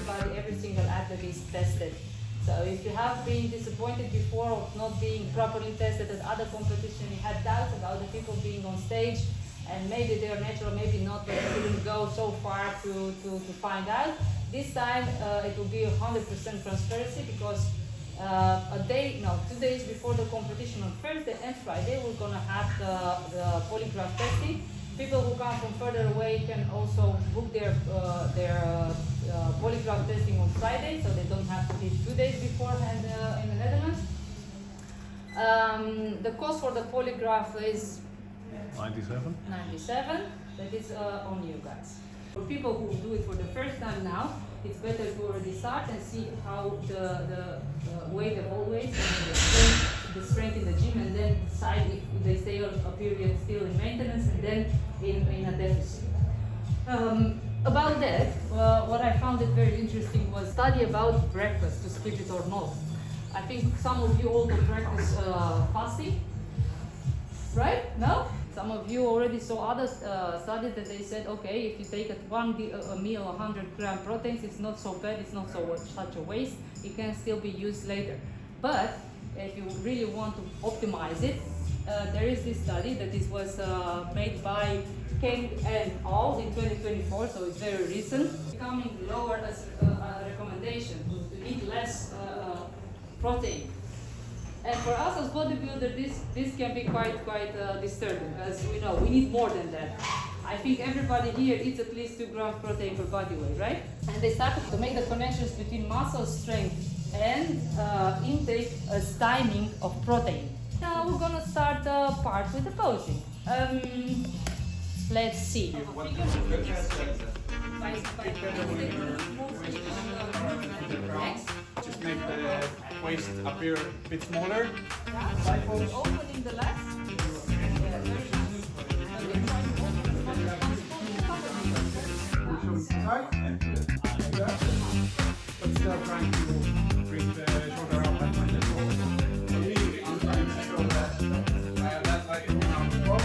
every single athlete is tested. So if you have been disappointed before of not being properly tested at other competitions, you had doubts about the people being on stage, and maybe they're natural, maybe not, but you didn't go so far to find out. This time it will be 100% transparency, because 2 days before the competition, on Thursday and Friday, we're gonna have the polygraph testing. People who come from further away can also book their polygraph testing on Friday, so they don't have to be 2 days beforehand in the Netherlands. The cost for the polygraph is 97. That is on you guys. For people who do it for the first time now, it's better to already start and see how the weight of always and the strength in the gym, and then decide if they stay a period still in maintenance and then in a deficit. About that, what I found it very interesting was study about breakfast, to skip it or not. I think some of you also practice fasting, right? No? Some of you already saw other studies that they said, okay, if you take at a meal 100 gram proteins, it's not so bad, it's not such a waste, it can still be used later. But if you really want to optimize it, there is this study that was made by King and All in 2024, so it's very recent. Becoming lower as a recommendation to eat less protein. And for us as bodybuilder, this can be quite disturbing, as we know we need more than that. I think everybody here eats at least 2 grams protein per body weight, right? And they started to make the connections between muscle strength and intake as timing of protein. Now we're gonna start the part with the posing. Let's see. Next. Just make the waist appear a bit smaller. Yeah. Opening the legs. But still trying to bring the shoulder up at my level. So really, I'm trying to show that that like in the floor.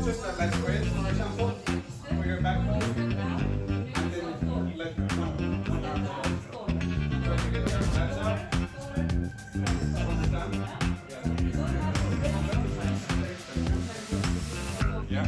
Just a leg spread, for example, for your back bone, and then let one arm out. Try to get your abs out. Understand? Yeah.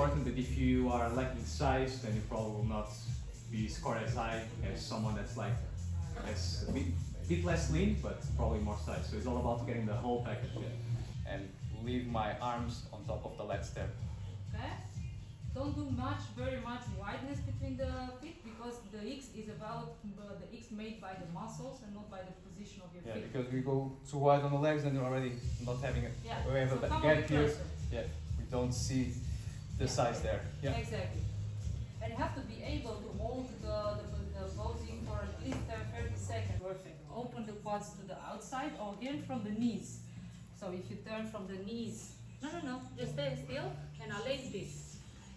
important, but if you are lacking size, then you probably will not be scored as high as someone that's like as a bit less lean, but probably more size. So it's all about getting the whole package in. And leave my arms on top of the leg step. Okay. Don't do very much wideness between the feet, because the X is about the X made by the muscles and not by the position of your feet. Because we go too wide on the legs, then you're already not having it. Yeah. We have So a come gap bit here. closer. Yeah, we don't see the size there. Yeah. Exactly. And you have to be able to hold the posing for at least 30 seconds. Perfect. Open the quads to the outside or again from the knees. So if you turn from the knees, no, just stay still and I'll like this.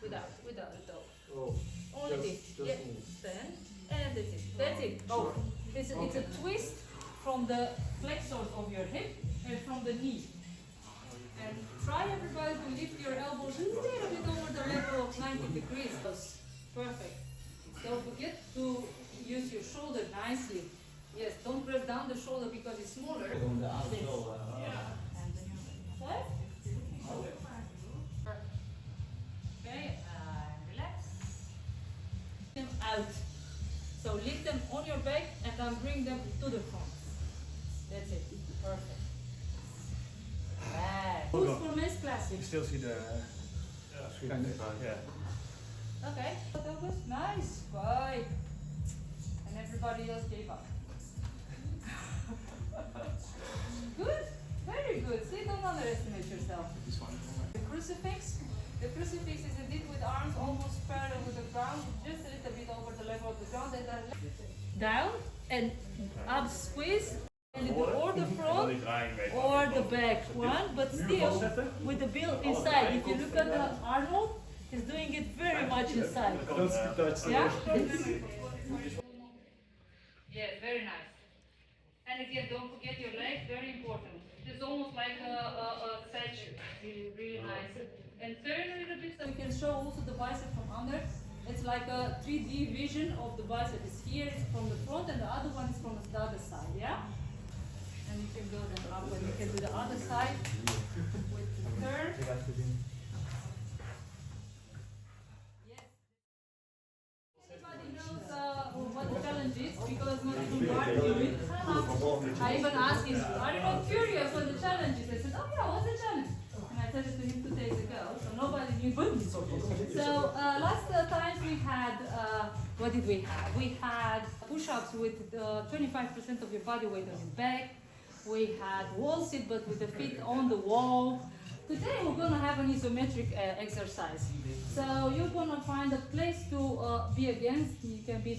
Without the toe. Oh, Only this. Yes. Then, and that's it. That's it. Oh. It's a twist from the flexors of your hip and from the knee. And try everybody to lift your elbows a little bit over the level of 90 degrees. That's perfect. Don't forget to use your shoulder nicely. Yes, don't press down the shoulder because it's smaller. This. And then you left. Perfect. Okay, relax. Them out. So lift them on your back and then bring them to the front. That's it. Perfect. Right. Who's for men's classic? You still see the kind of, yeah. Okay. That was nice. Bye. And everybody else gave up. Good. Very good. See, don't underestimate yourself. This one. The crucifix. The crucifix is indeed with arms almost parallel with the ground, just a little bit over the level of the ground, and then down and up squeeze, and you do or the front or the back one, but still with the bill inside. If you look at the Arnold, he's doing it very much inside. Yeah? Yeah, very nice. And again, don't forget your legs, very important. It's almost like a statue. Really nice. And turn a little bit so we can show also the bicep from under. It's like a 3D vision of the bicep. It's here, it's from the front, and the other one is from the other side, yeah? And you can go then up and you can do the other side with the turn. Yes. Everybody knows what the challenge is because not even Bart knew it. I even asked him, are you not curious what the challenge is? I said, oh yeah, what's the challenge? And I said it to him 2 days ago, so nobody knew but me. So last times we had, what did we have? We had push-ups with 25% of your body weight on your back. We had wall sit but with the feet on the wall. Today we're going to have an isometric exercise. So you're going to find a place to be against. You can be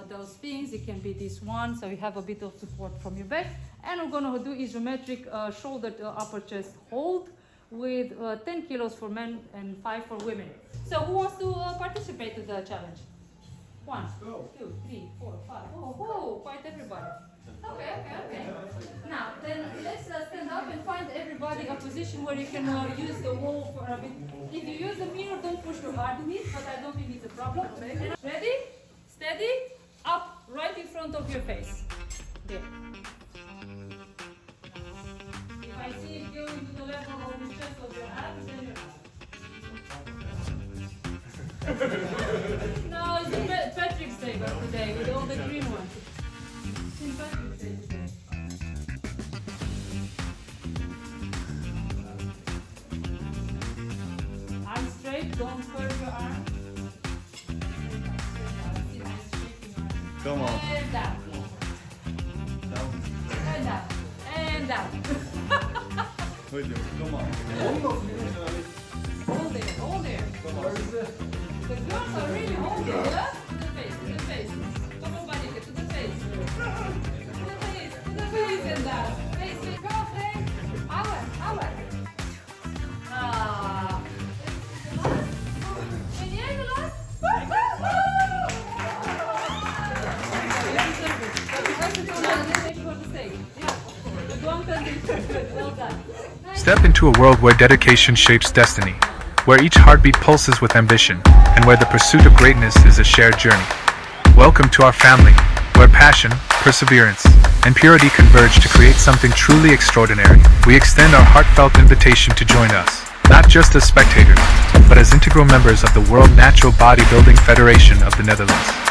those things, it can be this one, so you have a bit of support from your back. And we're going to do isometric shoulder to upper chest hold with 10 kilos for men and 5 for women. So who wants to participate in the challenge? 1, 2, 3, 4, 5. Oh, quite everybody. Okay. Now, then let's stand up and find everybody a position where you can use the wall for a bit. If you use the mirror, don't push too hard in it, but I don't think it's a problem. Ready? Steady? Up, right in front of your face. There. If I see it going to the level of the chest of your abs, then you're up. No, it's St. Patrick's Day today with all the green ones. St. Patrick's Day today. Arms straight, don't curve your arms. Come on. And down. And down. And down. Come on. Hold there. The girls are really holding, yeah? To the face. Come on, buddy, to the face. To the face and down. Face, girlfriend. Hour. And the last. Well done. Step into a world where dedication shapes destiny, where each heartbeat pulses with ambition, and where the pursuit of greatness is a shared journey. Welcome to our family, where passion, perseverance, and purity converge to create something truly extraordinary. We extend our heartfelt invitation to join us, not just as spectators, but as integral inaugural members of the World Natural Bodybuilding Federation of the Netherlands.